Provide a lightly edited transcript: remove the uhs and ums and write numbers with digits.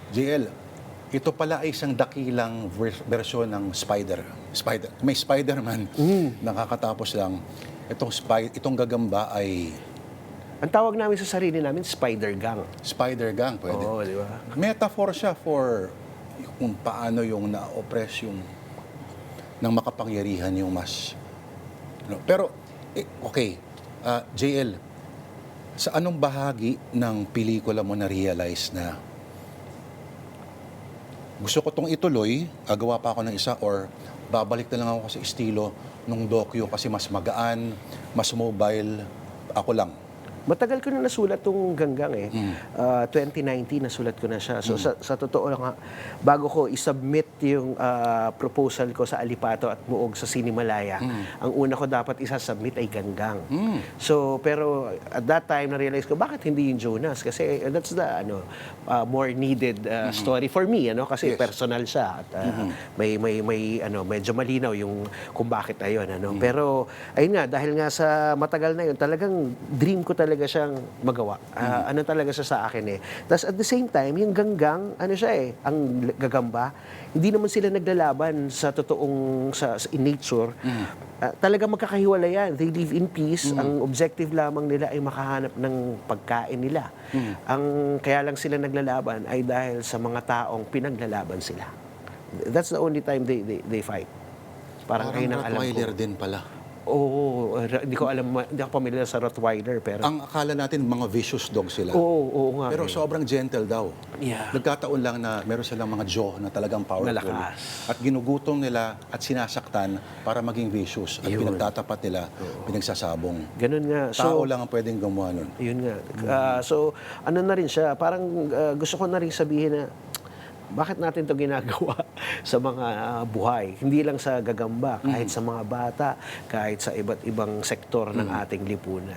JL, ito pala ay isang dakilang bersyon ng may Spider-Man. Nakakatapos lang. Itong gagamba ay Ang tawag namin sa sarili namin, Spider Gang. Spider Gang, pwede. Oo, di ba? Metaphor siya for kung paano yung na-oppress yung ng makapangyarihan yung mas. No? Pero, okay, JL, sa anong bahagi ng pelikula mo na-realize na gusto ko tong ituloy, gagawa pa ako ng isa, or babalik na lang ako sa estilo nung docu kasi mas magaan, mas mobile, ako lang. Matagal ko na nasulat tong Ganggang eh. 2019 nasulat ko na siya. So sa totoo lang, bago ko isubmit yung proposal ko sa Alipato at Muog sa Sinimalaya, ang una ko dapat isasubmit ay Ganggang. So pero at that time na-realize ko, bakit hindi yung Jonas? Kasi that's the more needed story for me, kasi personal siya at may medyo malinaw yung kung bakit ayon, Pero ayun nga, dahil nga sa matagal na yun, talagang dream ko talaga siyang magawa. Ano talaga siya sa akin eh. Tapos at the same time, yung Ganggang, ang gagamba, hindi naman sila naglalaban sa totoong, in nature. Talaga magkakahiwalay yan. They live in peace. Ang objective lamang nila ay makahanap ng pagkain nila. Kaya lang sila naglalaban ay dahil sa mga taong pinaglalaban sila. That's the only time they fight. Parang kayo nang alam ko. Rottweiler din pala. Oo, hindi ko alam, hindi ako pamilyar sa Rottweiler, pero Ang akala natin mga vicious dog sila. oo nga. Pero sobrang gentle daw. Yeah. Nagkataon lang na meron silang mga jaw na talagang powerful. Malakas. At ginugutom nila at sinasaktan para maging vicious. At pinagtatapat nila, pinagsasabong. Ganun nga. Tao lang ang pwedeng gumawa nun. Yun nga. So, ano na rin siya, parang gusto ko na rin sabihin na, bakit natin to ginagawa sa mga buhay? Hindi lang sa gagamba, kahit sa mga bata, kahit sa iba't ibang sektor ng ating lipunan.